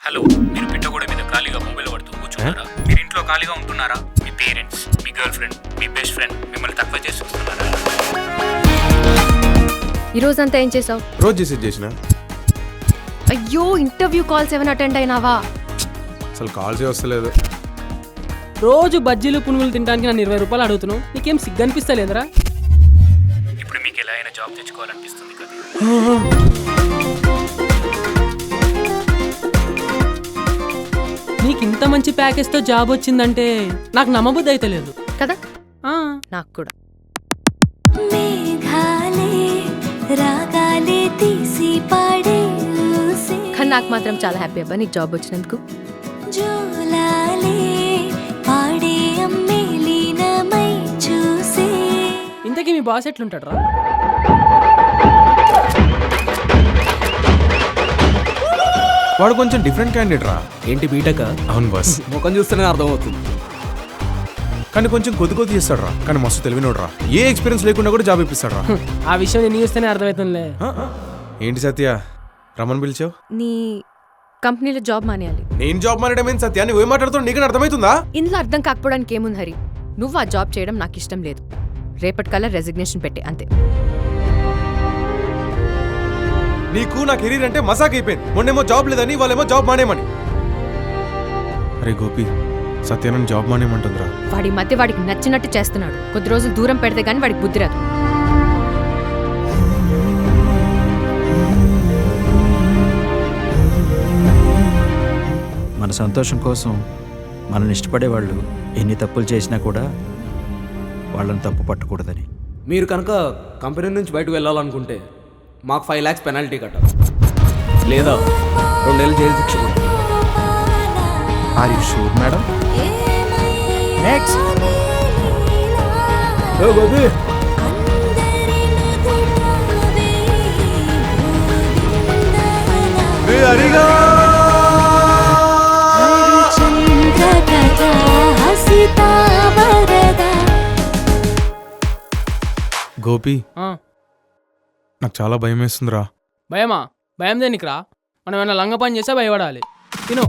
Hello, మీరు పిట్టగోడ మీద ఖాళీగా మొబైల్ పడుతూ కూర్చున్నారా? మీరు ఇంట్లో ఖాళీగా ఉంటున్నారా? మీ పేరెంట్స్, మీ గర్ల్ ఫ్రెండ్, మీ బెస్ట్ ఫ్రెండ్ మిమ్మల్ని తక్కువ చేసి చూస్తున్నారా? ఈ రోజంతా ఏం చేసావు? రోజు చేసిన అయ్యో, ఇంటర్వ్యూ కాల్స్ ఏమైనా అటెండ్ అయినావా? అసలు కాల్సే వస్తలేదు. రోజు బజ్జీలు పునుగులు తినడానికి నన్ను 20 రూపాయలు అడుగుతున్నావు. నీకేం సిగ్గు అనిపిస్తలేదురా? ఇప్పుడు మీకు ఎలా అయినా జాబ్ తెచ్చుకోవాలనిపిస్తుంది కదా? నీకు ఇంత మంచి ప్యాకేజ్తో జాబ్ వచ్చిందంటే నాకు నమ్మబుద్ధి అయితే లేదు కదా. నాకు కూడా. కానీ నాకు మాత్రం చాలా హ్యాపీ అబ్బా నీకు జాబ్ వచ్చినందుకు. ఇంతకీ మీ బాస్ ఎట్లుంటాడు రా? వాడు కొంచెం డిఫరెంట్ క్యాండిడేట్ రా. ఏంటి బీటెక్? అవును బస్. ముఖం చూస్తేనే అర్థమవుతుంది. కానీ కొంచెం కొద్ది చేస్తాడు రా. కానీ మస్తు తెలివినోడు రా. ఏ ఎక్స్పీరియన్స్ లేకుండా కూడా జాబ్ ఇప్పిస్తాడు రా. ఆ విషయం నేను చూస్తేనే అర్థమవుతుందిలే. ఏంటి సత్య రమణ్ పిలిచావు? నీ కంపెనీలో జాబ్ మానేయాలి. నేను జాబ్ మానేయడం ఏంటి సత్య? నువ్వు ఏం మాట్లాడుతున్నావు? నీకు అర్థమవుతుందా? ఇందులో అర్థం కాకపోవడానికి ఏముంది హరి? నువ్వు ఆ జాబ్ చేయడం నాకు ఇష్టం లేదు. రేపటికల్లా రెసిగ్నేషన్ పెట్టే అంతే. నీకు నా కెరీర్ అంటే మజాక్ అయిపోయింది. మొన్నేమో జాబ్ లేదని, వాళ్ళేమో జాబ్ మానేయమని. అరే గోపి, సత్య నన్ను జాబ్ మానేయమంటుందిరా. వాడి మధ్య వాడికి నచ్చినట్టు చేస్తున్నాడు. కొద్ది రోజులు దూరం పెడితే గానీ వాడికి బుద్ధి రాదు. మన సంతోషం కోసం మనల్ని ఇష్టపడేవాళ్ళు ఎన్ని తప్పులు చేసినా కూడా వాళ్ళని తప్పు పట్టకూడదని. మీరు కనుక కంపెనీ నుంచి బయటకు వెళ్ళాలనుకుంటే మాకు 5 lakhs పెనాల్టీ కట్టాలి, లేదా 2 నెలలు జైలు శిక్ష పడుతుంది. Are you sure madam? Next Gopi, ఆ, నాకు చాలా భయం వేస్తుందిరా. భయమా? భయం దేనికిరా? మనం ఏమైనా లంగ పని చేస్తే భయపడాలి. తిను.